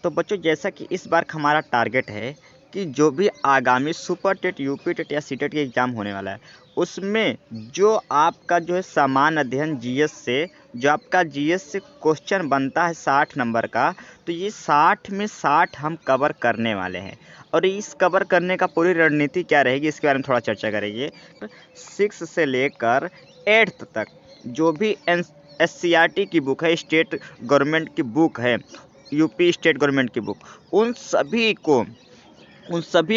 तो बच्चों जैसा कि इस बार का हमारा टारगेट है कि जो भी आगामी सुपर टेट, यूपी टेट या सीटेट के एग्ज़ाम होने वाला है, उसमें जो आपका जो है सामान्य अध्ययन जीएस से, जो आपका जीएस से क्वेश्चन बनता है 60 नंबर का, तो ये 60 में 60 हम कवर करने वाले हैं। और इस कवर करने का पूरी रणनीति क्या रहेगी, इसके बारे में थोड़ा चर्चा करेंगे। 6 से लेकर 8th तक जो भी एससीईआरटी की बुक है, स्टेट गवर्नमेंट की बुक है, यूपी स्टेट गवर्नमेंट की बुक, उन सभी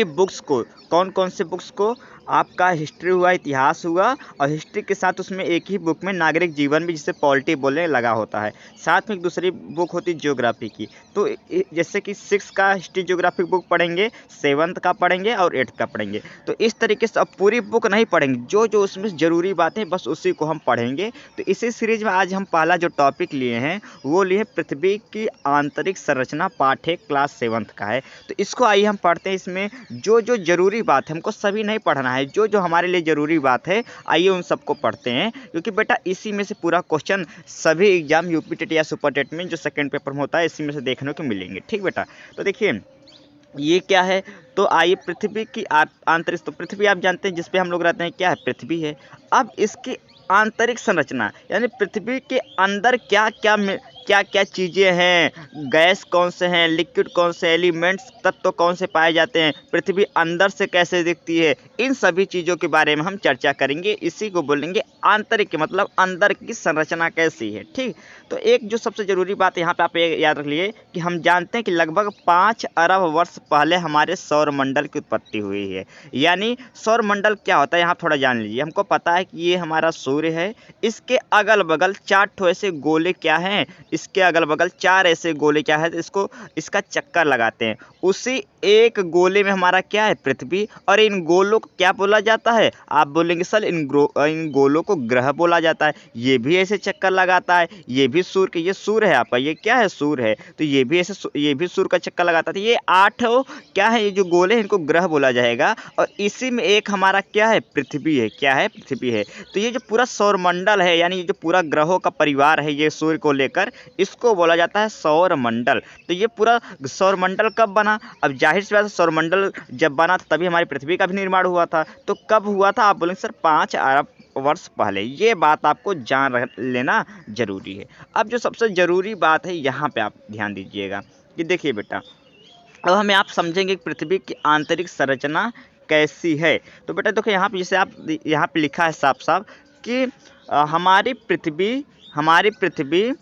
बुक्स को, कौन कौन से बुक्स को, आपका हिस्ट्री हुआ, इतिहास हुआ, और हिस्ट्री के साथ उसमें एक ही बुक में नागरिक जीवन भी, जिसे पॉलिटी बोलने लगा होता है, साथ में एक दूसरी बुक होती है ज्योग्राफी की। तो जैसे कि 6 का हिस्ट्री ज्योग्राफी बुक पढ़ेंगे, 7th का पढ़ेंगे और 8th का पढ़ेंगे। तो इस तरीके से अब पूरी बुक नहीं पढ़ेंगे, जो जो उसमें ज़रूरी बातें बस उसी को हम पढ़ेंगे। तो इसी सीरीज में आज हम पहला जो टॉपिक लिए हैं वो लिए पृथ्वी की आंतरिक संरचना, पाठ 1 क्लास 7th का है। तो इसको आइए हम पढ़ते हैं। इसमें जो जो ज़रूरी बात है, हमको सभी नहीं पढ़ना है, जो जो हमारे लिए ज़रूरी बात है आइए उन सबको पढ़ते हैं, क्योंकि बेटा इसी में से पूरा क्वेश्चन सभी एग्जाम यूपी टेट या सुपर टेट में जो सेकंड पेपर में होता है, इसी में से देखने को मिलेंगे। ठीक बेटा, तो देखिए ये क्या है। तो आइए पृथ्वी की आंतरिक, तो पृथ्वी आप जानते हैं जिस पे हम लोग रहते हैं, क्या है, पृथ्वी है। अब इसकी आंतरिक संरचना यानी पृथ्वी के अंदर क्या क्या क्या क्या चीज़ें हैं, गैस कौन से हैं, लिक्विड कौन से, एलिमेंट्स तत्व कौन से पाए जाते हैं, पृथ्वी अंदर से कैसे दिखती है, इन सभी चीज़ों के बारे में हम चर्चा करेंगे। इसी को बोलेंगे आंतरिक, मतलब अंदर की संरचना कैसी है। ठीक, तो एक जो सबसे ज़रूरी बात यहाँ पे आप ये याद रख लिए कि हम जानते हैं कि लगभग 5 अरब वर्ष पहले हमारे सौरमंडल की उत्पत्ति हुई है। यानी सौरमंडल क्या होता है यहाँ थोड़ा जान लीजिए। हमको पता है कि ये हमारा सूर्य है, इसके अगल बगल 4 ठो ऐसे गोले क्या हैं, इसके अगल बगल 4 ऐसे गोले क्या है, तो इसका चक्कर लगाते हैं। उसी एक गोले में हमारा क्या है, पृथ्वी। और इन गोलों को क्या बोला जाता है, आप बोलेंगे सर इन गोलों को ग्रह बोला जाता है। ये भी ऐसे चक्कर लगाता है, ये भी सूर्य, ये सूर्य है आपका, ये क्या है, सूर्य है, तो ये भी ऐसे, ये भी सूर्य का चक्कर लगाता है। ये 8 क्या है, ये जो गोले हैं इनको ग्रह बोला जाएगा। और इसी में एक हमारा क्या है, पृथ्वी है। क्या है, पृथ्वी है। तो ये जो पूरा सौरमंडल है, यानी ये जो पूरा ग्रहों का परिवार है, ये सूर्य को लेकर, इसको बोला जाता है सौरमंडल। तो ये पूरा सौरमंडल कब बना, अब जाहिर सी बात है सौरमंडल जब बना तभी हमारी पृथ्वी का भी निर्माण हुआ था। तो कब हुआ था, आप बोलेंगे सर 5 अरब वर्ष पहले। ये बात आपको जान लेना जरूरी है। अब जो सबसे ज़रूरी बात है यहाँ पे आप ध्यान दीजिएगा कि देखिए बेटा, अब हमें आप समझेंगे कि पृथ्वी की आंतरिक संरचना कैसी है। तो बेटा देखो यहाँ पे, जैसे आप यहाँ पे लिखा है साफ साफ कि हमारी पृथ्वी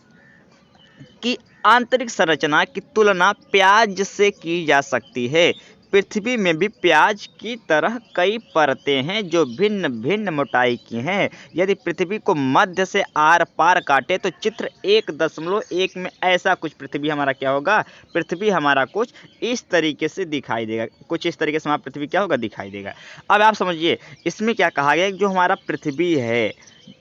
की आंतरिक संरचना की तुलना प्याज से की जा सकती है। पृथ्वी में भी प्याज की तरह कई परतें हैं जो भिन्न भिन्न मोटाई की हैं। यदि पृथ्वी को मध्य से आर पार काटे तो चित्र 1.1 में ऐसा कुछ पृथ्वी हमारा क्या होगा, पृथ्वी हमारा कुछ इस तरीके से दिखाई देगा, कुछ इस तरीके से हमारा पृथ्वी क्या होगा, दिखाई देगा। अब आप समझिए इसमें क्या कहा गया, जो हमारा पृथ्वी है,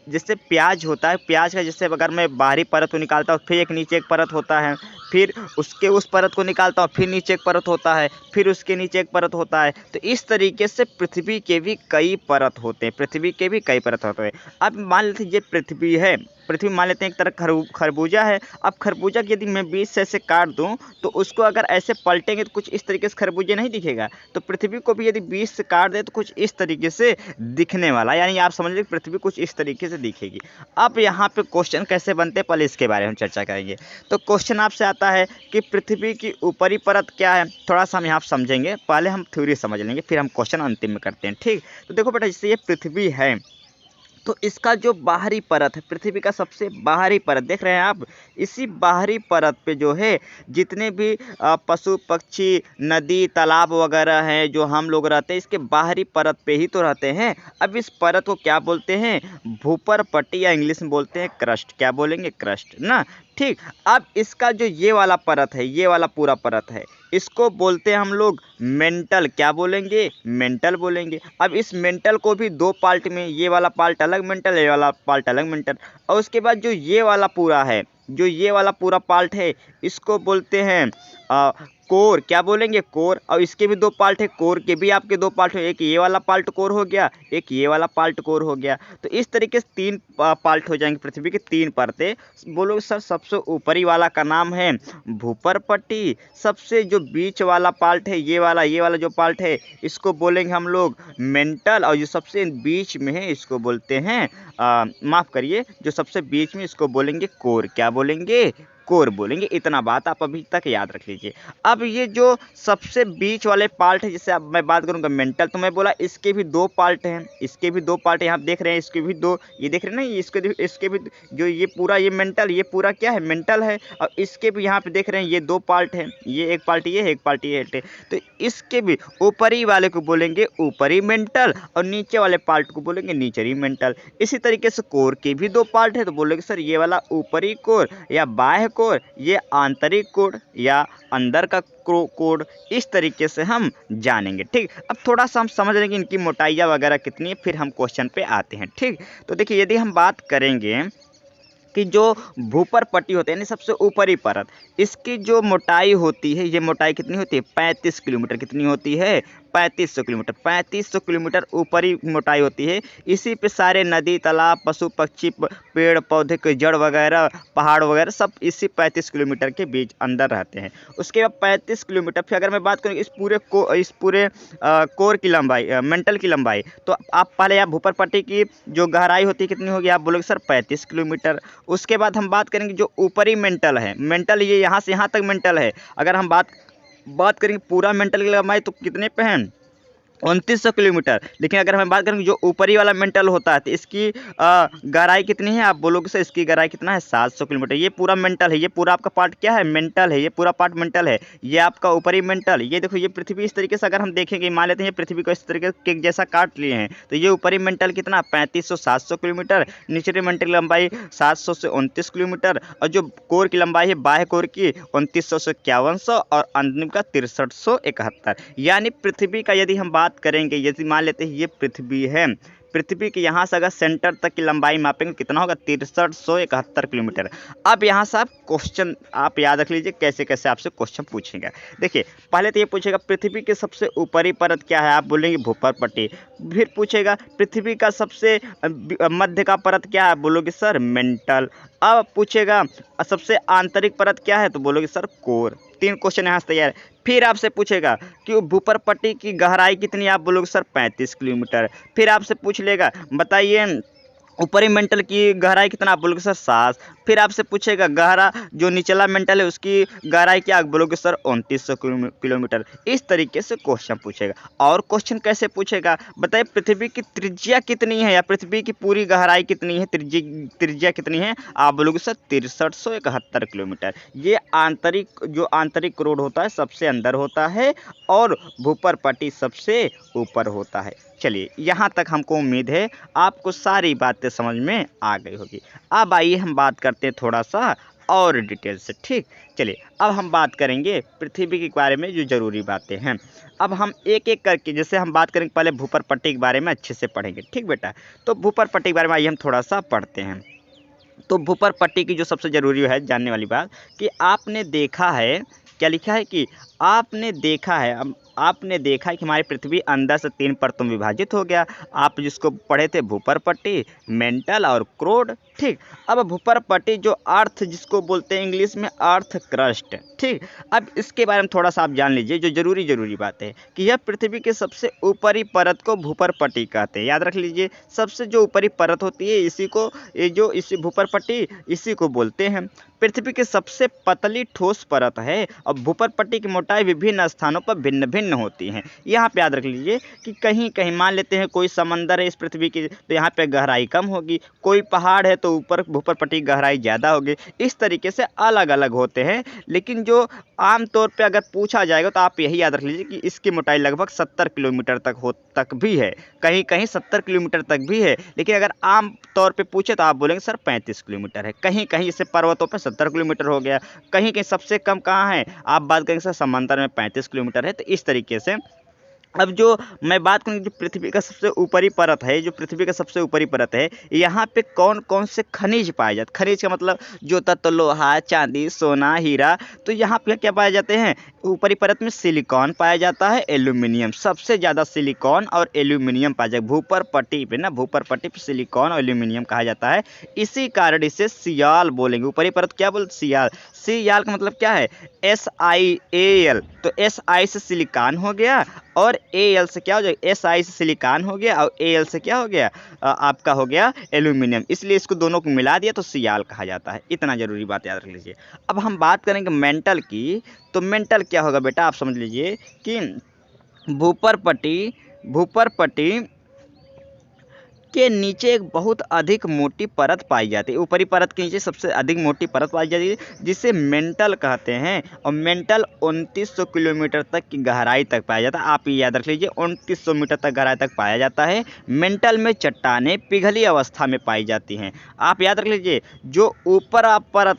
जैसे प्याज होता है, प्याज का जैसे अगर मैं बाहरी परत को निकालता हूँ, फिर एक नीचे एक परत होता है, फिर उसके उस परत को निकालता हूँ, फिर नीचे एक परत होता है, फिर उसके नीचे एक परत होता है। तो इस तरीके से पृथ्वी के भी कई परत होते हैं, पृथ्वी के भी कई परत होते हैं। अब मान लेते हैं ये पृथ्वी है, पृथ्वी मान लेते हैं एक तरह खरबूजा है। अब खरबूजा की यदि मैं बीच से ऐसे काट दूं तो उसको अगर ऐसे पलटेंगे तो कुछ इस तरीके से खरबूजे नहीं दिखेगा। तो पृथ्वी को भी यदि बीच से काट दे तो कुछ इस तरीके से दिखने वाला, यानी आप समझ लीजिए पृथ्वी कुछ इस तरीके से दिखेगी। अब यहाँ पे क्वेश्चन कैसे बनते हैं, पहले इसके बारे में चर्चा करेंगे। तो क्वेश्चन आपसे आता है कि पृथ्वी की ऊपरी परत क्या है, थोड़ा सा हम यहाँ समझेंगे, पहले हम थ्योरी समझ लेंगे, फिर हम क्वेश्चन अंतिम में करते हैं। ठीक, तो देखो बेटा, जैसे ये पृथ्वी है तो इसका जो बाहरी परत है, पृथ्वी का सबसे बाहरी परत देख रहे हैं आप, इसी बाहरी परत पे जो है जितने भी पशु पक्षी, नदी, तालाब वगैरह हैं जो हम लोग रहते हैं, इसके बाहरी परत पे ही तो रहते हैं। अब इस परत को क्या बोलते हैं, भूपर पट्टी, या इंग्लिश में बोलते हैं क्रस्ट। क्या बोलेंगे, क्रस्ट ना। ठीक, अब इसका जो ये वाला परत है, ये वाला पूरा परत है, इसको बोलते हैं हम लोग मेंटल। क्या बोलेंगे, मेंटल बोलेंगे। अब इस मेंटल को भी 2 पार्ट में, ये वाला पार्ट अलग मेंटल, ये वाला पार्ट अलग मेंटल। और उसके बाद जो ये वाला पूरा है, जो ये वाला पूरा पार्ट है इसको बोलते हैं कोर। क्या बोलेंगे? कोर। और इसके भी दो पार्ट है, कोर के भी आपके दो पार्ट है, एक ये वाला पार्ट कोर हो गया, एक ये वाला पार्ट कोर हो गया। तो इस तरीके से तीन पार्ट हो जाएंगे पृथ्वी के, तीन परतें। बोलोगे सर सबसे ऊपरी वाला का नाम है भूपरपट्टी, सबसे जो बीच वाला पार्ट है ये वाला जो पार्ट है इसको बोलेंगे हम लोग मेंटल, और जो सबसे बीच में है इसको बोलते हैं माफ़ करिए, जो सबसे बीच में इसको बोलेंगे कोर। क्या बोलेंगे? कोर बोलेंगे। इतना बात आप अभी तक याद रख लीजिए। अब ये जो सबसे बीच वाले पार्ट है, जिससे अब मैं बात करूंगा मेंटल, तो मैं बोला इसके भी दो पार्ट हैं, इसके भी दो पार्ट यहाँ देख रहे हैं, इसके भी दो, ये देख रहे हैं ना, इसके भी जो ये पूरा ये मेंटल, ये पूरा क्या है? मेंटल है। और इसके भी यहाँ पे देख रहे हैं ये दो पार्ट हैं, ये एक पार्ट ये है, एक पार्ट ये है। तो इसके भी ऊपरी वाले को बोलेंगे ऊपरी मेंटल और नीचे वाले पार्ट को बोलेंगे नीचरी मेंटल। इसी तरीके से कोर के भी दो पार्ट है, तो बोलेंगे सर ये वाला ऊपरी कोर या बाह्य कोर, ये आंतरिक कोर या अंदर का कोड। इस तरीके से हम जानेंगे। ठीक, अब थोड़ा सा हम समझ लेंगे इनकी मोटाइयाँ वगैरह कितनी है, फिर हम क्वेश्चन पे आते हैं। ठीक, तो देखिए यदि हम बात करेंगे कि जो भूपरपट्टी होते हैं यानी सबसे ऊपरी परत, इसकी जो मोटाई होती है, ये मोटाई कितनी होती है? 35 किलोमीटर। कितनी होती है? 3500 किलोमीटर। 3500 किलोमीटर ऊपरी मोटाई होती है। इसी पे सारे नदी, तालाब, पशु पक्षी, पेड़ पौधे के जड़ वगैरह, पहाड़ वगैरह सब इसी 35 किलोमीटर के बीच अंदर रहते हैं। उसके बाद 35 किलोमीटर, फिर अगर मैं बात करूँ इस पूरे कोर की लंबाई, मेंटल की लंबाई, तो आप पहले आप भूपरपट्टी की जो गहराई होती है कितनी होगी? आप बोलोगे सर 35 किलोमीटर। उसके बाद हम बात करेंगे जो ऊपरी मेंटल है, मेंटल ये यहाँ से यहाँ तक मेंटल है। अगर हम बात करेंगे पूरा मेंटल की लंबाई तो कितने पे हैं? 2900 किलोमीटर। लेकिन अगर हम बात करेंगे जो ऊपरी वाला मेंटल होता है तो इसकी गहराई कितनी है? आप बोलोगे सर इसकी गहराई कितना है? 700 किलोमीटर। ये पूरा मेंटल है, ये पूरा आपका पार्ट क्या है? मेंटल है, ये पूरा पार्ट मेंटल है, ये आपका ऊपरी मेंटल। ये देखो ये पृथ्वी इस तरीके से अगर हम देखेंगे, मान लेते हैं ये पृथ्वी को इस तरीके के जैसा काट लिए हैं, तो ये ऊपरी मेंटल कितना? 3500 700 किलोमीटर। निचली मेंटल की लंबाई 700 से 29 किलोमीटर। और जो कोर की लंबाई है बाह्य कोर की 2900 से 5100 और अंतिम का 6371। यानी पृथ्वी का यदि हम बात करेंगे, यदि मान लेते हैं ये पृथ्वी है, पृथ्वी के यहाँ से अगर सेंटर तक की लंबाई मापेंगे कितना होगा? 6371 किलोमीटर। अब यहाँ से आप क्वेश्चन आप याद रख लीजिए कैसे कैसे आपसे क्वेश्चन पूछेगा। देखिए पहले तो ये पूछेगा पृथ्वी के सबसे ऊपरी परत क्या है? आप बोलेंगे भूपरपट्टी। फिर पूछेगा पृथ्वी का सबसे मध्य का परत क्या है? बोलोगे सर मेंटल। अब पूछेगा सबसे आंतरिक परत क्या है? तो बोलोगे सर कोर। 3 क्वेश्चन यहाँ से तैयार है। फिर आपसे पूछेगा कि भूपरपट्टी की गहराई कितनी? आप बोलोगे सर 35 किलोमीटर। फिर आपसे पूछ लेगा बताइए ऊपरी मेंटल की गहराई कितना? आप बोलोगे सर 7। फिर आपसे पूछेगा गहरा जो निचला मेंटल है उसकी गहराई क्या? आप बोलोगे सर 2900 किलोमीटर। इस तरीके से क्वेश्चन पूछेगा। और क्वेश्चन कैसे पूछेगा? बताइए पृथ्वी की त्रिज्या कितनी है या पृथ्वी की पूरी गहराई कितनी है, त्रिज्या कितनी है? आप बोलोगे सर 6371 किलोमीटर। ये जो आंतरिक कोर होता है सबसे अंदर होता है और भूपरपट्टी सबसे ऊपर होता है। चलिए यहाँ तक हमको उम्मीद है आपको सारी बातें समझ में आ गई होगी। अब आइए हम बात करते हैं थोड़ा सा और डिटेल से। ठीक, चलिए अब हम बात करेंगे पृथ्वी के बारे में जो ज़रूरी बातें हैं। अब हम एक एक करके जैसे हम बात करेंगे, पहले भूपरपट्टी के बारे में अच्छे से पढ़ेंगे। ठीक बेटा, तो भूपरपट्टी के बारे में आइए हम थोड़ा सा पढ़ते हैं। तो भूपरपट्टी की जो सबसे ज़रूरी है जानने वाली बात कि आपने देखा है, क्या लिखा है कि आपने देखा है कि हमारी पृथ्वी अंदर से 3 परतों में विभाजित हो गया। आप जिसको पढ़े थे भूपरपट्टी, मेंटल और क्रोड। ठीक, अब भूपरपट्टी जो अर्थ जिसको बोलते हैं इंग्लिश में अर्थ क्रस्ट। ठीक, अब इसके बारे में थोड़ा सा आप जान लीजिए जो ज़रूरी बात है कि यह पृथ्वी के सबसे ऊपरी परत को भूपरपट्टी कहते हैं। याद रख लीजिए सबसे जो ऊपरी परत होती है इसी भूपरपट्टी इसी को बोलते हैं। पृथ्वी की सबसे पतली ठोस परत है और भूपरपट्टी की मोटाई विभिन्न स्थानों पर भिन्न भिन्न होती हैं। यहाँ पे याद रख लीजिए कि कहीं कहीं मान लेते हैं कोई समंदर है इस पृथ्वी की तो यहाँ पे गहराई कम होगी, कोई पहाड़ है तो ऊपर भूपरपट्टी की गहराई ज़्यादा होगी। इस तरीके से अलग अलग होते हैं। लेकिन जो आमतौर पे अगर पूछा जाएगा तो आप यही याद रख लीजिए कि इसकी मोटाई लगभग 70 किलोमीटर तक भी है, कहीं कहीं 70 किलोमीटर तक भी है। लेकिन अगर आम तौर पे पूछे तो आप बोलेंगे सर 35 किलोमीटर है। कहीं कहीं जैसे पर्वतों पर 70 किलोमीटर हो गया, कहीं कहीं सबसे कम कहाँ है आप बात करेंगे सर समंदर में 35 किलोमीटर है। तो इस तरीके से अब जो मैं बात करूँ, जो पृथ्वी का सबसे ऊपरी परत है, जो पृथ्वी का सबसे ऊपरी परत है, यहाँ पे कौन कौन से खनिज पाए जाते? खनिज का मतलब जो तत्व लोहा, चांदी, सोना, हीरा। तो यहाँ पे क्या पाए जाते हैं? ऊपरी परत में सिलिकॉन पाया जाता है, एल्यूमिनियम, सबसे ज़्यादा सिलिकॉन और एल्यूमिनियम पाया जाता है भूपर पट्टी पे ना, भूपर पट्टी पे सिलिकॉन और एल्यूमिनियम कहा जाता है। इसी कारण इसे सियाल बोलेंगे। ऊपरी परत क्या बोलते? सियाल। सियाल का मतलब क्या है? SiAl। तो Si से सिलिकॉन हो गया और Al से क्या हो जाएगा? Si से सिलिकॉन हो गया और Al से क्या हो गया? आपका हो गया एल्यूमिनियम। इसलिए इसको दोनों को मिला दिया तो सियाल कहा जाता है। इतना जरूरी बात याद रख लीजिए। अब हम बात करेंगे मेंटल की। तो मेंटल क्या होगा बेटा, आप समझ लीजिए कि भूपर पट्टी के नीचे एक बहुत अधिक मोटी परत पाई जाती है। ऊपरी परत के नीचे सबसे अधिक मोटी परत पाई जाती है, जिसे मेंटल कहते हैं। और मेंटल 2900 किलोमीटर तक की गहराई तक पाया जाता है। आप ये याद रख लीजिए, 2900 मीटर तक गहराई तक पाया जाता है। मेंटल में चट्टानें पिघली अवस्था में पाई जाती हैं। आप याद रख लीजिए, जो ऊपर परत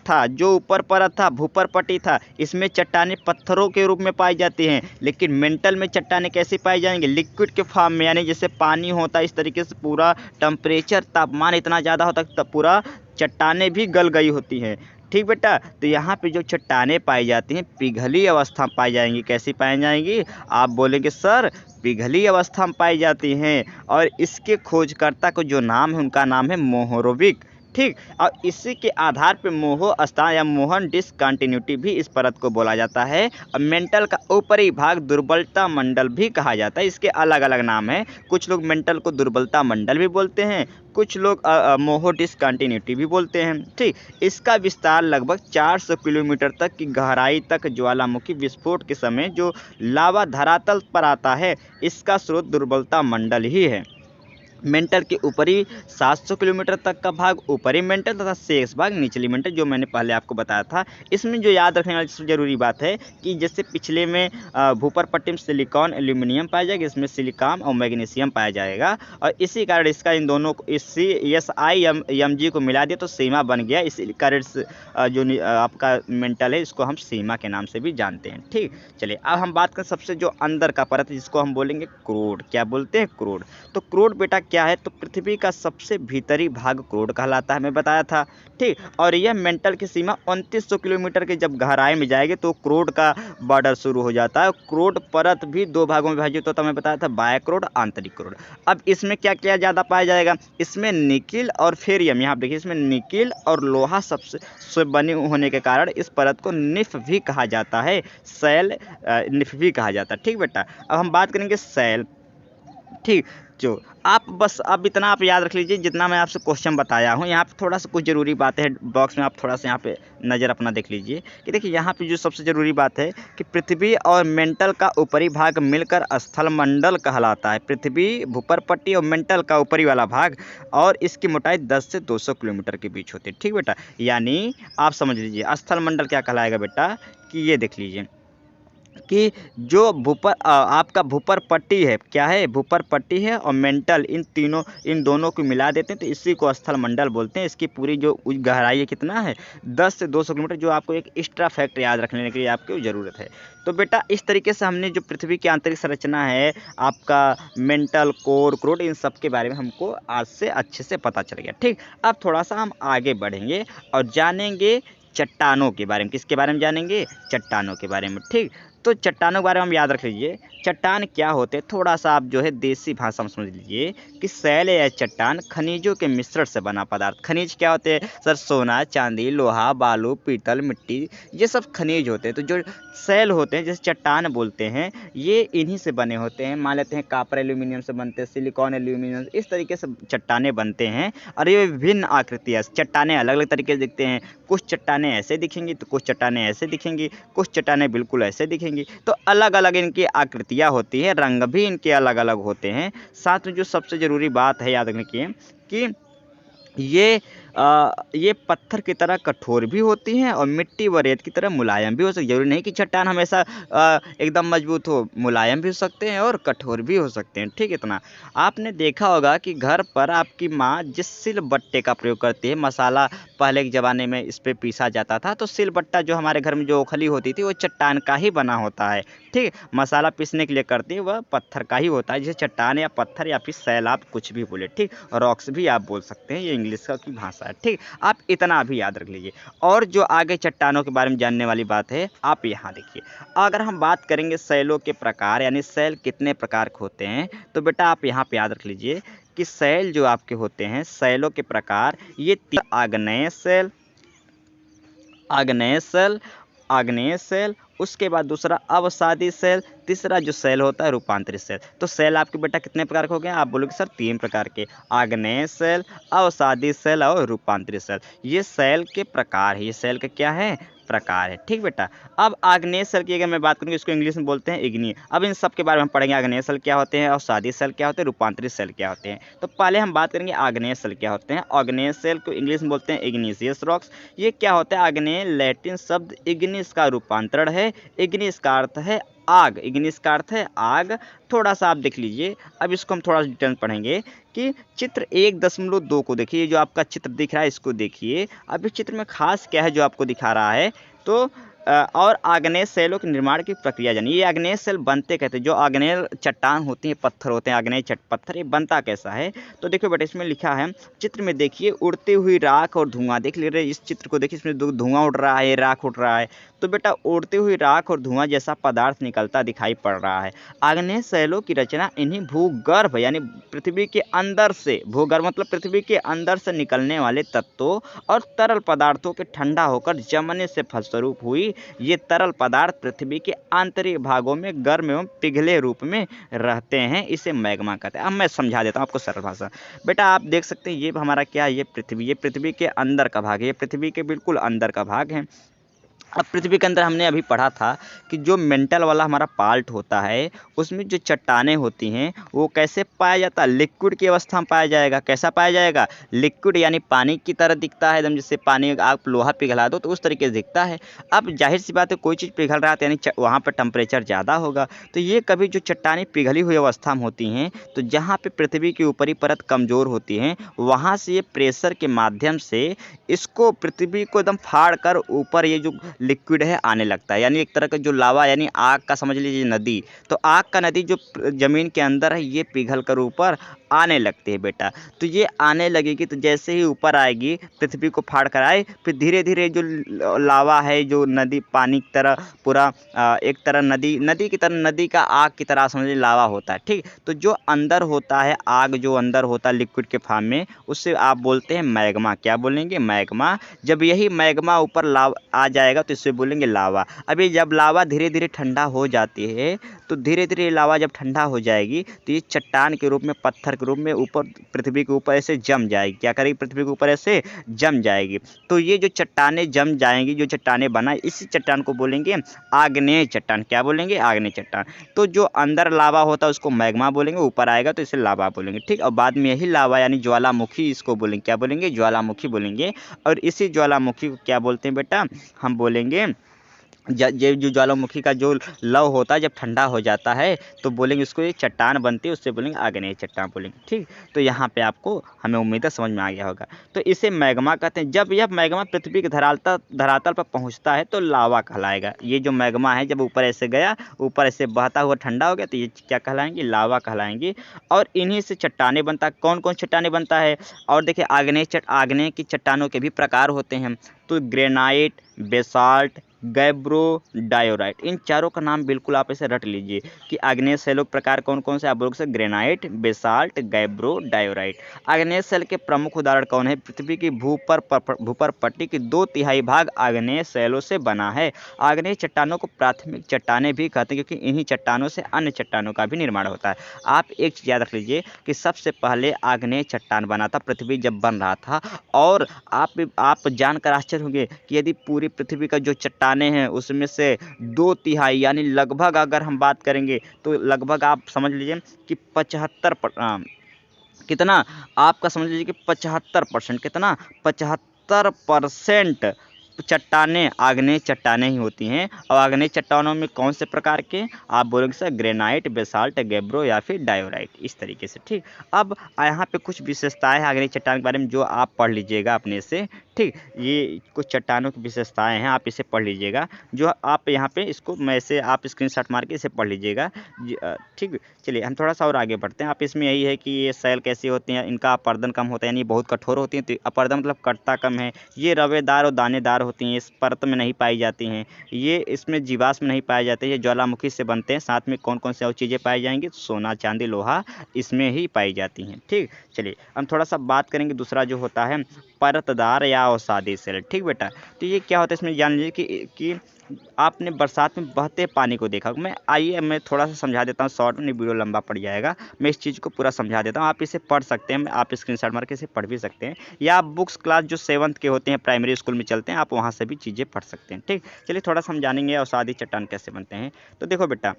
था, भूपर पट्टी था, इसमें चट्टानें पत्थरों के रूप में पाई जाती हैं। लेकिन मेंटल में चट्टानें कैसे पाई जाएंगे? लिक्विड के फॉर्म में, यानी जैसे पानी होता है इस तरीके से पूरा टेम्परेचर, तापमान इतना ज़्यादा होता है तब पूरा चट्टानें भी गल गई होती हैं। ठीक बेटा, तो यहाँ पे जो चट्टानें पाई जाती हैं पिघली अवस्था में पाई जाएंगी। कैसी पाई जाएंगी? आप बोलेंगे सर पिघली अवस्था में पाई जाती हैं। और इसके खोजकर्ता को जो नाम है, उनका नाम है मोहोरोविक। ठीक, और इसी के आधार पे मोहो स्थान या मोहन डिसकंटिन्यूटी भी इस परत को बोला जाता है। और मेंटल का ऊपरी भाग दुर्बलता मंडल भी कहा जाता है। इसके अलग अलग नाम हैं। कुछ लोग मेंटल को दुर्बलता मंडल भी बोलते हैं, कुछ लोग मोहो डिसकंटिन्यूटी भी बोलते हैं। ठीक, इसका विस्तार लगभग 400 किलोमीटर तक की गहराई तक ज्वालामुखी विस्फोट के समय जो लावा धरातल पर आता है, इसका स्रोत दुर्बलता मंडल ही है। मेंटल के ऊपरी 700 किलोमीटर तक का भाग ऊपरी मेंटल तथा शेष भाग निचली मेंटल, जो मैंने पहले आपको बताया था। इसमें जो याद रखने वाली सबसे जरूरी बात है कि जैसे पिछले में भूपर पट्टी में सिलिकॉन एल्यूमिनियम पाया जाएगा, इसमें सिलिकॉन और मैग्नीशियम पाया जाएगा। और इसी कारण इसका इन दोनों को SiMg को मिला दिया तो सीमा बन गया। इसी कारण जो आपका मेंटल है, इसको हम सीमा के नाम से भी जानते हैं। ठीक, चलिए अब हम बात करें सबसे जो अंदर का परत है, जिसको हम बोलेंगे क्रोड। क्या बोलते हैं? क्रोड। तो क्रोड बेटा क्या है? तो पृथ्वी का सबसे भीतरी भाग क्रोड कहलाता है, मैं बताया था। ठीक, और यह मेंटल की सीमा 2900 किलोमीटर के जब गहराई में जाएगी तो क्रोड का बॉर्डर शुरू हो जाता है। क्रोड परत भी दो भागों में विभाजित होता है, मैं बताया था, बाह्य क्रोड, आंतरिक क्रोड। अब इसमें क्या क्या ज़्यादा पाया जाएगा? इसमें निकिल और फेरियम, यहाँ देखिए इसमें निकिल और लोहा सबसे से बने होने के कारण इस परत को निफ भी कहा जाता है। सेल निफ भी कहा जाता है। ठीक बेटा, अब हम बात करेंगे सेल। ठीक, जो आप बस अब इतना आप याद रख लीजिए जितना मैं आपसे क्वेश्चन बताया हूँ। यहाँ पे थोड़ा सा कुछ ज़रूरी बात है, बॉक्स में आप थोड़ा सा यहाँ पे नज़र अपना देख लीजिए कि देखिए यहाँ पे जो सबसे ज़रूरी बात है कि पृथ्वी और मेंटल का ऊपरी भाग मिलकर स्थलमंडल कहलाता है। पृथ्वी, भूपर पट्टी और मेंटल का ऊपरी वाला भाग, और इसकी मोटाई 10 से 200 किलोमीटर के बीच होती है। ठीक बेटा, यानी आप समझ लीजिए स्थलमंडल क्या कहलाएगा बेटा, कि ये देख लीजिए कि जो आपका भूपर पट्टी है, क्या है? भूपर पट्टी है और मेंटल, इन दोनों को मिला देते हैं तो इसी को स्थल मंडल बोलते हैं। इसकी पूरी जो गहराई है कितना है? 10 से 200 किलोमीटर, जो आपको एक एक्स्ट्रा फैक्ट याद रखने के लिए आपको ज़रूरत है। तो बेटा इस तरीके से हमने जो पृथ्वी की आंतरिक संरचना है, आपका मेंटल, कोर, क्रोड, इन सब के बारे में हमको आज से अच्छे से पता चल गया। ठीक, अब थोड़ा सा हम आगे बढ़ेंगे और जानेंगे चट्टानों के बारे में। किसके बारे में जानेंगे? चट्टानों के बारे में। ठीक, तो चट्टानों के बारे में हम याद रख लीजिए, चट्टान क्या होते हैं थोड़ा सा आप जो है देसी भाषा में समझ लीजिए कि शैल या चट्टान खनिजों के मिश्रण से बना पदार्थ। खनिज क्या होते हैं सर? सोना, चांदी, लोहा, बालू, पीतल, मिट्टी, ये सब खनिज होते हैं। तो जो शैल होते हैं, जैसे चट्टान बोलते हैं, ये इन्हीं से बने होते हैं। मान लेते हैं कापर एल्यूमिनियम से बनते हैं, सिलिकॉन एल्यूमिनियम, इस तरीके से चट्टानें बनते हैं। और ये विभिन्न आकृतियाँ, चट्टानें अलग अलग तरीके से दिखते हैं। कुछ चट्टानें ऐसे दिखेंगी तो कुछ चट्टानें ऐसे दिखेंगी, कुछ चट्टानें बिल्कुल ऐसे दिखेंगी। तो अलग अलग इनकी आकृतियाँ होती है, रंग भी इनके अलग अलग होते हैं। साथ में जो सबसे ज़रूरी बात है याद रखने की कि ये ये पत्थर की तरह कठोर भी होती हैं और मिट्टी व रेत की तरह मुलायम भी हो सकती है। जरूरी नहीं कि चट्टान हमेशा एकदम मजबूत हो, मुलायम भी हो सकते हैं और कठोर भी हो सकते हैं। ठीक, इतना आपने देखा होगा कि घर पर आपकी माँ जिस सिलबट्टे का प्रयोग करती है, मसाला पहले के ज़माने में इस पे पीसा जाता था, तो सिलबट्टा जो हमारे घर में जो ओखली होती थी वो चट्टान का ही बना होता है। ठीक, मसाला पीसने के लिए करती है वह पत्थर का ही होता है, जिसे चट्टान या पत्थर या फिर सैल आप कुछ भी बोले। ठीक, रॉक्स भी आप बोल सकते हैं, ये इंग्लिश का की भाषा है। ठीक, आप इतना भी याद रख लीजिए। और जो आगे चट्टानों के बारे में जानने वाली बात है, आप यहाँ देखिए। अगर हम बात करेंगे सैलों के प्रकार यानी सैल कितने प्रकार के होते हैं, तो बेटा आप यहाँ पे याद रख लीजिए कि सैल जो आपके होते हैं, सैलों के प्रकार ये आग्नेय सैल, आग्नेय सैल, आग्नेय सैल, उसके बाद दूसरा अवसादी सैल, तीसरा जो सैल होता है रूपांतरित सैल। तो सैल आपके बेटा कितने प्रकार के हो गए? आप बोलोगे सर 3 प्रकार के, आग्नेय सैल, अवसादी सैल और रूपांतरित सैल। ये सैल के प्रकार है, ये सैल के क्या है? प्रकार है। ठीक बेटा, अब आग्नेय सैल की अगर मैं बात करूँ, इसको इंग्लिश में बोलते हैं इग्नी। अब इन सब के बारे में हम पढ़ेंगे, आग्नेय सैल क्या होते हैं, अवसादी सैल क्या होते हैं, रूपांतरित सैल क्या होते हैं। तो पहले हम बात करेंगे आग्नेय सैल क्या होते हैं। आग्नेय सैल को इंग्लिश में बोलते हैं इग्निशियस रॉक्स। ये क्या होता है? आग्नेय लैटिन शब्द इग्निस का रूपांतरण है। इग्निस का अर्थ है आग, इग्निस का अर्थ है आग। थोड़ा सा आप देख लीजिए, अब इसको हम थोड़ा सा डिटेल पढ़ेंगे कि चित्र 1.2 को देखिए। ये जो आपका चित्र दिख रहा है इसको देखिए। अब इस चित्र में खास क्या है जो आपको दिखा रहा है, तो और आग्नेय सैलों के निर्माण की प्रक्रिया जानिए। ये आग्नेय सैल बनते कहते हैं, जो आग्नेय चट्टान होती हैं, पत्थर होते हैं, आग्नेय पत्थर, ये बनता कैसा है? तो देखिए बेटा, इसमें लिखा है चित्र में, देखिए उड़ती हुई राख और धुआं। देख ले रहे इस चित्र को, देखिए इसमें धुआं उड़ रहा है, राख उड़ रहा है। तो बेटा उड़ती हुई राख और धुआं जैसा पदार्थ निकलता दिखाई पड़ रहा है। आग्नेय सैलों की रचना इन्हीं भूगर्भ यानी पृथ्वी के अंदर से, भूगर्भ मतलब पृथ्वी के अंदर से निकलने वाले तत्वों और तरल पदार्थों के ठंडा होकर जमने से फलस्वरूप हुई। ये तरल पदार्थ पृथ्वी के आंतरिक भागों में गर्म एवं पिघले रूप में रहते हैं, इसे मैग्मा कहते हैं। अब मैं समझा देता हूँ आपको सरल भाषा। बेटा आप देख सकते हैं, ये हमारा क्या है? ये पृथ्वी के अंदर का भाग है, ये पृथ्वी के बिल्कुल अंदर का भाग है। अब पृथ्वी के अंदर हमने अभी पढ़ा था कि जो मेंटल वाला हमारा पार्ट होता है, उसमें जो चट्टानें होती हैं वो कैसे पाया जाता है? लिक्विड की अवस्था में पाया जाएगा। कैसा पाया जाएगा? लिक्विड यानी पानी की तरह दिखता है एकदम, जैसे पानी आप लोहा पिघला दो तो उस तरीके से दिखता है। अब जाहिर सी बात है, कोई चीज़ पिघल रहा है तो यानी वहाँ पर टेम्परेचर ज़्यादा होगा। तो ये कभी जो चट्टानें पिघली हुई अवस्था में होती हैं, तो जहाँ पे पृथ्वी की ऊपरी परत कमज़ोर होती हैं, वहाँ से ये प्रेशर के माध्यम से इसको, पृथ्वी को एकदम फाड़ कर ऊपर ये जो लिक्विड है आने लगता है। यानी एक तरह का जो लावा यानी आग का समझ लीजिए नदी, तो आग का नदी जो ज़मीन के अंदर है ये पिघल कर ऊपर आने लगती है बेटा। तो ये आने लगेगी, तो जैसे ही ऊपर आएगी, पृथ्वी को फाड़ कर आए, फिर धीरे धीरे जो लावा है, जो नदी पानी की तरह पूरा एक तरह नदी की तरह, नदी का आग की तरह समझिए लावा होता है। ठीक, तो जो अंदर होता है आग, जो अंदर होता है लिक्विड के फॉर्म में, उससे आप बोलते हैं मैग्मा। क्या बोलेंगे? मैग्मा। जब यही मैग्मा ऊपर लावा आ जाएगा तो इससे बोलेंगे लावा। अभी जब लावा धीरे धीरे ठंडा हो जाती है, तो धीरे धीरे लावा जब ठंडा हो जाएगी तो ये चट्टान के रूप में, पत्थर के रूप में ऊपर पृथ्वी के ऊपर ऐसे जम जाएगी। क्या करेगी? पृथ्वी के ऊपर ऐसे जम जाएगी। तो ये जो चट्टानें जम जाएंगी, जो चट्टानें बना, इसी चट्टान को बोलेंगे आग्नेय चट्टान। क्या बोलेंगे? आग्नेय चट्टान। तो जो अंदर लावा होता है उसको मैग्मा बोलेंगे, ऊपर आएगा तो इसे लावा बोलेंगे। ठीक, और बाद में यही लावा यानी ज्वालामुखी, इसको बोलेंगे क्या बोलेंगे? ज्वालामुखी बोलेंगे। और इसी ज्वालामुखी को क्या बोलते हैं बेटा? हम बोलेंगे ये जो ज्वालामुखी का जो लव होता है जब ठंडा हो जाता है तो बोलेंगे उसको, ये चट्टान बनती है, उससे बोलेंगे आग्नेय चट्टान बोलेंगे। ठीक, तो यहाँ पे आपको, हमें उम्मीद है समझ में आ गया होगा। तो इसे मैग्मा कहते हैं। जब यह मैग्मा पृथ्वी के धरातल पर पहुँचता है तो लावा कहलाएगा। ये जो मैग्मा है जब ऊपर ऐसे गया, ऊपर ऐसे बहता हुआ ठंडा हो गया, तो ये क्या कहलाएंगे? लावा कहलाएंगे। और इन्हीं से चट्टानें बनता है। कौन कौन चट्टानें बनता है? और देखिए आग्नेय की चट्टानों के भी प्रकार होते हैं। तो ग्रेनाइट, बेसाल्ट, गैब्रो, डायोराइट, इन चारों का नाम बिल्कुल आप इसे रट लीजिए कि आग्नेय शैलों के प्रकार कौन कौन से? आप बोल सकते ग्रेनाइट, बेसाल्ट, गैब्रो, डायोराइट। आग्नेय शैल के प्रमुख उदाहरण कौन है? पृथ्वी की भूपर पट्टी की 2/3 भाग आग्नेय शैलों से बना है। आग्नेय चट्टानों को प्राथमिक चट्टानें भी कहते हैं, क्योंकि इन्हीं चट्टानों से अन्य चट्टानों का भी निर्माण होता है। आप एक चीज़ याद रख लीजिए कि सबसे पहले आग्नेय चट्टान बना था पृथ्वी जब बन रहा था। और आप जानकर आश्चर्य होंगे कि यदि पूरी पृथ्वी का जो चट्टानें हैं उसमें से 2/3 यानी लगभग, अगर हम बात करेंगे तो लगभग आप समझ लीजिए कि कितना, आपका समझ लीजिए कि 75%, कितना 75% चट्टानें आग्नेय चट्टानें ही होती हैं। और आग्नेय चट्टानों में कौन से प्रकार के, आप बोलोगे सर ग्रेनाइट, बेसाल्ट, गैब्रो या फिर डायोराइट, इस तरीके से। ठीक, अब यहाँ पे कुछ विशेषताएं हैं आग्नेय चट्टान के बारे में जो आप पढ़ लीजिएगा अपने से। ठीक, ये कुछ चट्टानों की विशेषताएं हैं, आप इसे पढ़ लीजिएगा। जो आप यहाँ पे इसको मैं से आप स्क्रीनशॉट मार के इसे पढ़ लीजिएगा। ठीक, चलिए हम थोड़ा सा और आगे बढ़ते हैं। आप इसमें यही है कि ये सेल कैसी होती हैं, इनका अपर्दन कम होता है, यानी बहुत कठोर होती हैं। तो अपर्दन मतलब कटता कम है। ये रवेदार और दानेदार होती हैं, इस परत में नहीं पाई जाती हैं। ये इसमें जीवाश्म नहीं पाए जाते, ये ज्वालामुखी से बनते हैं। साथ में कौन कौन से और चीज़ें पाई जाएंगी, सोना, चांदी, लोहा इसमें ही पाई जाती हैं। ठीक, चलिए हम थोड़ा सा बात करेंगे दूसरा जो होता है परतदार या अवसादी सेल। ठीक बेटा, तो ये क्या होता है इसमें जान लीजिए कि आपने बरसात में बहते पानी को देखा। आइए मैं थोड़ा सा समझा देता हूँ शॉर्ट में, वीडियो लंबा पड़ जाएगा। मैं इस चीज़ को पूरा समझा देता हूँ, आप इसे पढ़ सकते हैं, आप स्क्रीनशॉट मार के इसे पढ़ भी सकते हैं, या आप बुक्स क्लास जो 7th के होते हैं प्राइमरी स्कूल में चलते हैं, आप वहाँ से भी चीज़ें पढ़ सकते हैं। ठीक, चलिए थोड़ा समझानेंगे अवसादी चट्टान कैसे बनते हैं। तो देखो बेटा,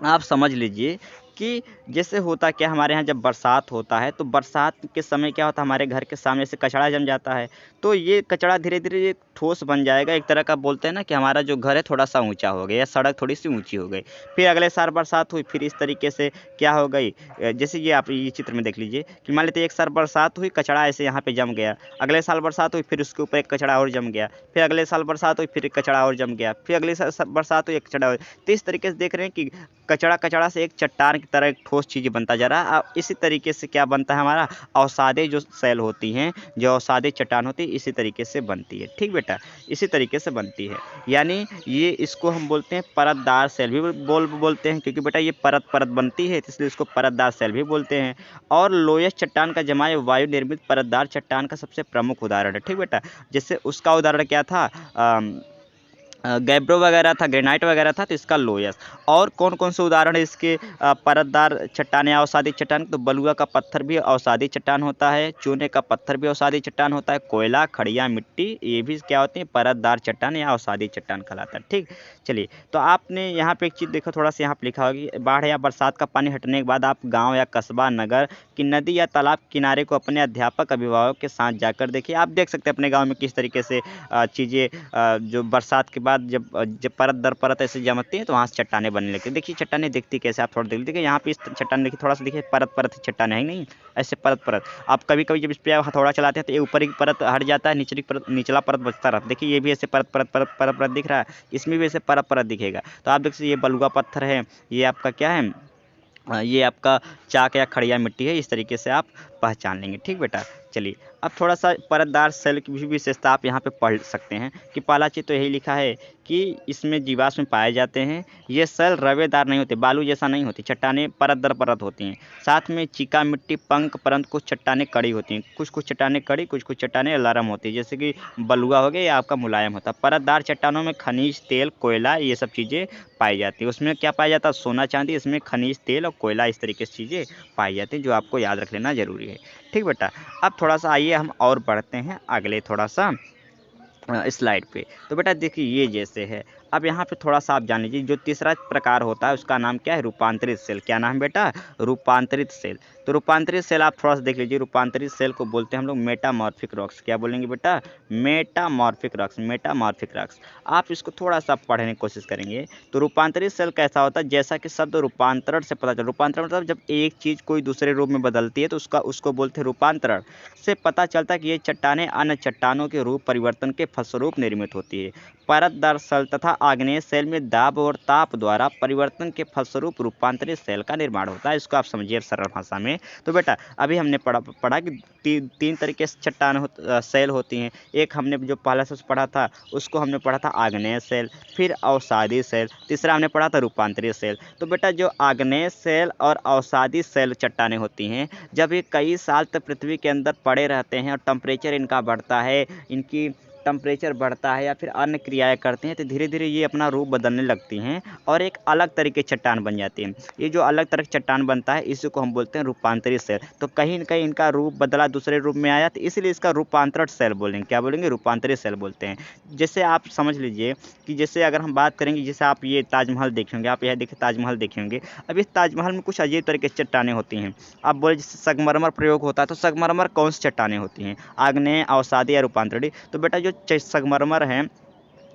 आप समझ लीजिए कि जैसे होता क्या, हमारे यहाँ जब बरसात होता है तो बरसात के समय क्या होता है, हमारे घर के सामने से कचड़ा जम जाता है। तो ये कचड़ा धीरे धीरे ये ठोस बन जाएगा, एक तरह का बोलते हैं ना कि हमारा जो घर है थोड़ा सा ऊंचा हो गया या सड़क थोड़ी सी ऊंची हो गई। फिर अगले साल बरसात हुई, फिर इस तरीके से क्या हो गई, जैसे ये आप ये चित्र में देख लीजिए कि मान लेते एक साल बरसात हुई, कचड़ा ऐसे यहाँ पे जम गया। अगले साल बरसात हुई, फिर उसके ऊपर एक कचड़ा और जम गया। फिर अगले साल बरसात हुई, फिर एक कचड़ा और जम गया। फिर अगले साल बरसात हुई, एक कचड़ा और। तो इस तरीके से देख रहे हैं कि कचड़ा कचड़ा से एक चट्टान की तरह एक ठोस चीज़ बनता जा रहा है। अब इसी तरीके से क्या बनता है, हमारा अवसादे जो सेल होती हैं, जो अवसादे चट्टान होती है, इसी तरीके से बनती है। ठीक बेटा, इसी तरीके से बनती है। यानी ये इसको हम बोलते हैं परतदार सेल भी बोलते हैं, क्योंकि बेटा ये परत परत बनती है, इसलिए इसको परतदार सेल भी बोलते हैं। और लोयस चट्टान का जमाए वायु निर्मित परतदार चट्टान का सबसे प्रमुख उदाहरण है। ठीक बेटा, जैसे उसका उदाहरण क्या था, गैब्रो वगैरह था, ग्रेनाइट वगैरह था, तो इसका लोयस। और कौन कौन से उदाहरण है इसके परतदार चट्टान या अवसादी चट्टान, तो बलुआ का पत्थर भी अवसादी चट्टान होता है, चूने का पत्थर भी अवसादी चट्टान होता है, कोयला, खड़िया मिट्टी, ये भी क्या होती है, परतदार चट्टान या अवसादी चट्टान कहलाता है। ठीक, चलिए तो आपने यहाँ पे एक चीज़ देखो, थोड़ा सा यहाँ पे लिखा होगी, बाढ़ या बरसात का पानी हटने के बाद आप गाँव या कस्बा, नगर की नदी या तालाब किनारे को अपने अध्यापक अभिभावक के साथ जाकर देखिए। आप देख सकते हैं अपने गाँव में किस तरीके से चीज़ें जो बरसात के बाद जब परत दर परत ऐसे जमती है तो वहाँ से चट्टानें बनने लगती है। देखिए चट्टानें दिखती कैसे, आप थोड़ा देख लीजिए, यहाँ पे इस चट्टान देखिए, थोड़ा सा देखिए परत परत चट्टानें है नहीं, ऐसे परत परत। आप कभी कभी जब इस पर हथौड़ा चलाते हैं तो ये ऊपर की परत हट जाता है, निचली परत, निचला परत बचता रहता है। देखिए ये भी ऐसे परत परत परत परत परत दिख रहा है, इसमें भी ऐसे परत परत दिखेगा। तो आप देख सकते ये बलुआ पत्थर है, ये आपका क्या है, ये आपका चाक या खड़िया मिट्टी है, इस तरीके से आप पहचान लेंगे। ठीक बेटा, चलिए अब थोड़ा सा परतदार सेल की भी विशेषता आप यहाँ पे पढ़ सकते हैं कि पहला चीज़ तो यही लिखा है कि इसमें जीवाश्म पाए जाते हैं। ये सेल रवेदार नहीं होते, बालू जैसा नहीं होती, चट्टानें परत दर परत होती हैं। साथ में चीका मिट्टी पंख, परंतु कुछ चट्टानें कड़ी होती हैं, कुछ कुछ चट्टानें कड़ी, कुछ कुछ चट्टानें नरम होती है, जैसे कि बलुआ हो गया या आपका मुलायम होता है। परतदार चट्टानों में खनिज, तेल, कोयला ये सब चीज़ें पाई जाती है। उसमें क्या पाया जाता है, सोना चांदी, इसमें खनिज, तेल और कोयला इस तरीके से चीज़ें पाई जाती हैं, जो आपको याद रख लेना ज़रूरी है। ठीक बेटा, अब थोड़ा सा आइए हम और बढ़ते हैं अगले थोड़ा सा स्लाइड पे। तो बेटा देखिए ये जैसे है, अब यहाँ पे थोड़ा सा आप जान लीजिए, जो तीसरा प्रकार होता है उसका नाम क्या है, रूपांतरित सेल। क्या नाम है बेटा, रूपांतरित सेल। तो रूपांतरित सेल आप थोड़ा सा देख लीजिए, रूपांतरित सेल को बोलते हैं हम लोग मेटामॉर्फिक रॉक्स। क्या बोलेंगे बेटा, मेटामॉर्फिक रॉक्स, मेटामॉर्फिक रॉक्स। आप इसको थोड़ा सा पढ़ने की कोशिश करेंगे तो रूपांतरित सेल कैसा होता है, जैसा कि शब्द रूपांतरण से पता चला। रूपांतरण मतलब जब एक चीज़ कोई दूसरे रूप में बदलती है तो उसको बोलते हैं रूपांतरण। से पता चलता है कि ये चट्टानें अन्य चट्टानों के रूप परिवर्तन के फलस्वरूप निर्मित होती है। परतदार सेल तथा आग्नेय सेल में दाब और ताप द्वारा परिवर्तन के फलस्वरूप रूपांतरित सेल का निर्माण होता है। इसको आप समझिए सरल भाषा में। तो बेटा अभी हमने पढ़ा कि तीन तरीके से चट्टान सेल होती हैं। एक हमने जो पहला से पढ़ा था उसको हमने पढ़ा था आग्नेय सेल, फिर अवसादी सेल, तीसरा हमने पढ़ा था रूपांतरित सेल। तो बेटा जो आग्नेय सेल और अवसादी सेल चट्टानें होती हैं, जब ये कई साल तक पृथ्वी के अंदर पड़े रहते हैं और टेम्परेचर इनका बढ़ता है, इनकी टेम्परेचर बढ़ता है या फिर अन्य क्रियाएं करते हैं तो धीरे धीरे ये अपना रूप बदलने लगती हैं और एक अलग तरीके की चट्टान बन जाती है। ये जो अलग तरह की चट्टान बनता है इसी को हम बोलते हैं रूपांतरित सेल। तो कहीं न कहीं इनका रूप बदला, दूसरे रूप में आया, तो इसलिए इसका रूपांतरित सेल बोलेंगे। क्या बोलेंगे? रूपांतरित सेल बोलते हैं। जैसे आप समझ लीजिए कि जैसे अगर हम बात करेंगे, जैसे आप ये ताजमहल देखे होंगे, आप यह देखिए ताजमहल देखे होंगे। अब इस ताजमहल में कुछ अजीब तरह की चट्टानें होती हैं। आप बोले जैसे संगमरमर प्रयोग होता है, तो संगमरमर कौन सी चट्टानें होती हैं? आग्नेय, अवसादी या रूपांतरित? तो बेटा जो संगमरमर है,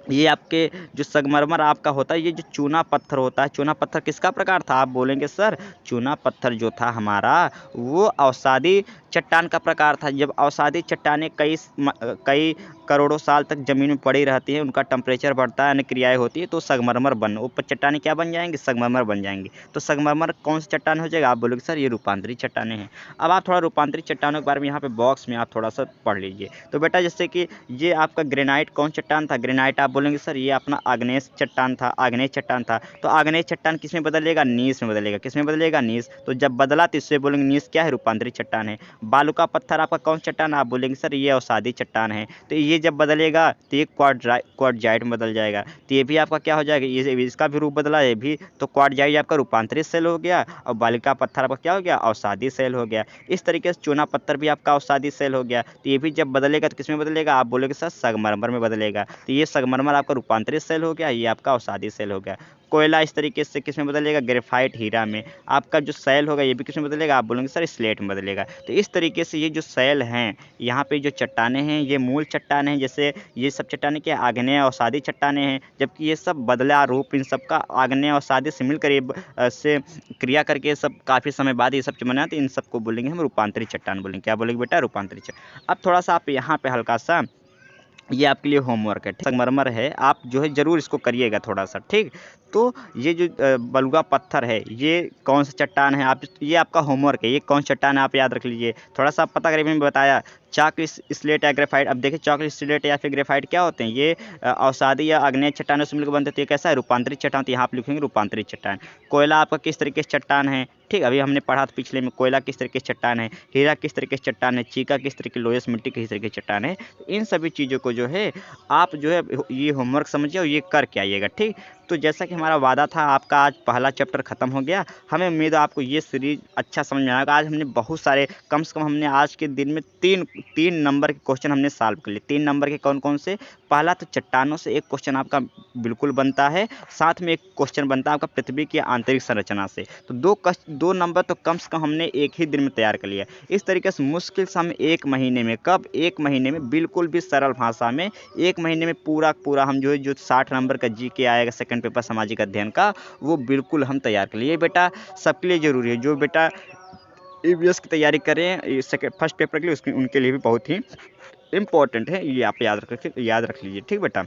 ये आपके जो संगमरमर आपका होता है, ये जो चूना पत्थर होता है, चूना पत्थर किसका प्रकार था? आप बोलेंगे सर चूना पत्थर जो था हमारा वो अवसादी चट्टान का प्रकार था। जब अवसादी चट्टानें कई करोड़ों साल तक ज़मीन में पड़ी रहती हैं, उनका टेम्परेचर बढ़ता है, अन्य क्रियाएँ होती है, तो संगमरमर ऊपर चट्टानें क्या बन जाएंगी? संगमरमर बन जाएंगी। तो संगमरमर कौन सी चट्टान हो जाएगा? आप बोलोगे सर ये रूपांतरित चट्टानें हैं। अब आप थोड़ा रूपांतरित चट्टानों के बारे में यहाँ पे बॉक्स में आप थोड़ा सा पढ़ लीजिए। तो बेटा जैसे कि ये आपका ग्रेनाइट कौन चट्टान था? ग्रेनाइट आप बोलेंगे सर ये अपना आग्नेय चट्टान था, आग्नेय चट्टान था। तो आग्नेय चट्टान किस में बदलेगा? नीस में बदलेगा। किस में बदलेगा? नीस। तो जब बदला तो इससे बोलेंगे नीस क्या है? रूपांतरित चट्टान है। बालू का पत्थर आपका कौन चट्टान है? आप बोलेंगे सर ये अवसादी चट्टान है। तो ये जब बदलेगा तो ये क्वार्टजाइट में बदल जाएगा। तो ये भी आपका क्या हो जाएगा? ये इसका भी रूप बदला, ये भी। तो क्वार्टजाइट आपका रूपांतरित सेल हो गया और बालू का पत्थर आपका क्या हो गया? अवसादी सेल हो गया। इस तरीके से चूना पत्थर भी आपका अवसादी सेल हो गया। तो ये भी जब बदलेगा तो किस में बदलेगा? आप बोलोगे सर संगमरमर में बदलेगा। तो ये संगमरमर आपका रूपांतरित सेल हो गया, ये आपका अवसादी सेल हो गया। कोयला इस तरीके से किस में बदलेगा? ग्रेफाइट, हीरा में। आपका जो सेल होगा ये भी किस में बदलेगा? आप बोलेंगे सर स्लेट में बदलेगा। तो इस तरीके से ये जो सेल हैं, यहाँ पे जो चट्टानें हैं ये मूल चट्टानें हैं। जैसे ये सब चट्टानें क्या? आग्नेय अवसादी चट्टानें हैं, जबकि ये सब बदला रूप इन सब का आग्नेय अवसादी से मिलकर से क्रिया करके सब काफ़ी समय बाद ये सब बना, तो इन सबको बोलेंगे हम रूपांतरित चट्टान बोलेंगे। क्या बोलेंगे बेटा? रूपांतरित चट्टान। अब थोड़ा सा आप यहाँ पे हल्का सा ये आपके लिए होमवर्क है। संगमरमर है, आप जो है ज़रूर इसको करिएगा थोड़ा सा, ठीक। तो ये जो बलुआ पत्थर है ये कौन सा चट्टान है? आप ये आपका होमवर्क है, ये कौन चट्टान है आप याद रख लीजिए। थोड़ा सा पता करिए, मैंने बताया चाक स्लेट या ग्रेफाइट। अब देखिए चाक स्लेट या फिर ग्रेफाइट क्या होते हैं? ये अवसादी या आग्नेय चट्टानों से मिलकर बनते थे। ये कैसा है? रूपांतरित चट्टान। तो यहाँ आप लिखेंगे रूपांतरित चट्टान। कोयला आपका किस तरीके से चट्टान है? ठीक, अभी हमने पढ़ा था पिछले में, कोयला किस तरीके से चट्टान है, हीरा किस तरीके से चट्टान है, चीका किस तरीके, लोयस मिट्टी किस तरीके से चट्टान है। तो इन सभी चीज़ों को जो है आप जो है ये होमवर्क समझिए और ये करके आइएगा, ठीक। तो जैसा कि हमारा वादा था, आपका आज पहला चैप्टर ख़त्म हो गया। हमें उम्मीद है आपको ये सीरीज़ अच्छा समझ में आएगा। आज हमने बहुत सारे, कम से कम हमने आज के दिन में तीन नंबर के क्वेश्चन हमने सॉल्व कर लिए। 3 नंबर के कौन कौन से? पहला तो चट्टानों से एक क्वेश्चन आपका बिल्कुल बनता है, साथ में एक क्वेश्चन बनता है आपका पृथ्वी की आंतरिक संरचना से। तो 2 नंबर तो कम से कम हमने एक ही दिन में तैयार कर लिया। इस तरीके से मुश्किल से हम 1 महीने में, कब? 1 महीने में, बिल्कुल भी सरल भाषा में 1 महीने में पूरा हम जो है जो 60 नंबर का जीके आएगा सेकंड पेपर सामाजिक अध्ययन का, वो बिल्कुल हम तैयार कर लिए। बेटा सबके लिए ज़रूरी है, जो बेटा ईवीएस की तैयारी करें फर्स्ट पेपर के लिए, उनके लिए भी बहुत ही इम्पोर्टेंट है। ये आप याद रख लीजिए, ठीक बेटा।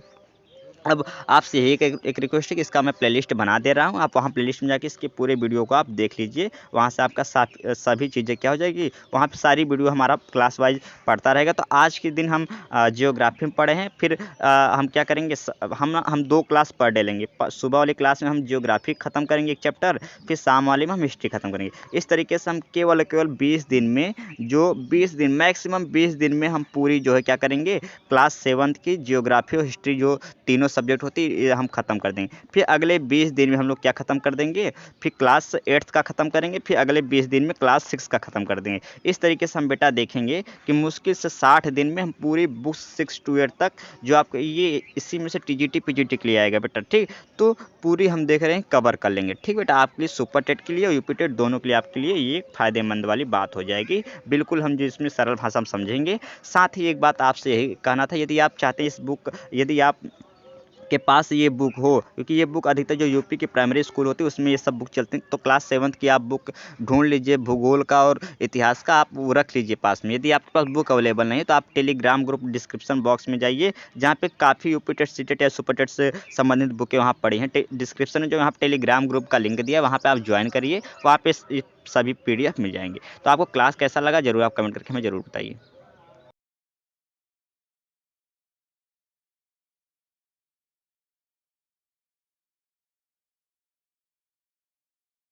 अब आपसे एक रिक्वेस्ट है कि इसका मैं प्लेलिस्ट बना दे रहा हूँ, आप वहाँ प्लेलिस्ट में जाके इसके पूरे वीडियो को आप देख लीजिए। वहाँ से आपका सभी चीज़ें क्या हो जाएगी, वहाँ पे सारी वीडियो हमारा क्लास वाइज पढ़ता रहेगा। तो आज के दिन हम जियोग्राफी में पढ़े हैं, फिर हम क्या करेंगे, हम 2 क्लास पर डे लेंगे। सुबह वाली क्लास में हम जियोग्राफी ख़त्म करेंगे एक चैप्टर, फिर शाम वाले में हम हिस्ट्री ख़त्म करेंगे। इस तरीके से हम केवल 20 दिन में, जो 20 दिन मैक्सिमम 20 दिन में हम पूरी जो है क्या करेंगे, क्लास 7th की जियोग्राफी और हिस्ट्री जो तीनों सब्जेक्ट होती है ये हम ख़त्म कर देंगे। फिर अगले 20 दिन में हम लोग क्या ख़त्म कर देंगे, फिर क्लास 8th का ख़त्म करेंगे, फिर अगले 20 दिन में क्लास 6 का ख़त्म कर देंगे। इस तरीके से हम बेटा देखेंगे कि मुश्किल से 60 दिन में हम पूरी बुक 6 to 8 तक जो आपको ये इसी में से टीजीटी पीजीटी के लिए आएगा बेटा, ठीक। तो पूरी हम देख रहे हैं कवर कर लेंगे, ठीक बेटा। आपके लिए सुपर टेट के लिए और यूपी टेट दोनों के लिए आपके लिए ये फ़ायदेमंद वाली बात हो जाएगी। बिल्कुल हम जो इसमें सरल भाषा में समझेंगे। साथ ही एक बात आपसे यही कहना था, यदि आप चाहते हैं इस बुक, यदि आप के पास ये बुक हो, क्योंकि ये बुक अधिकतर जो यूपी की प्राइमरी स्कूल होती है उसमें ये सब बुक चलती हैं, तो क्लास 7th की आप बुक ढूंढ लीजिए, भूगोल का और इतिहास का आप वो रख लीजिए पास में। यदि आपके पास बुक अवेलेबल नहीं है तो आप टेलीग्राम ग्रुप डिस्क्रिप्शन बॉक्स में जाइए, जहाँ पे काफ़ी यूपी टेट, सी टेट या सुपर टेट से संबंधित बुकें वहाँ पड़ी हैं। डिस्क्रिप्शन में जो यहाँ टेलीग्राम ग्रुप का लिंक दिया है वहाँ पर आप ज्वाइन करिए, वहाँ पर सभी PDF मिल जाएंगे। तो आपको क्लास कैसा लगा ज़रूर आप कमेंट करके हमें ज़रूर बताइए।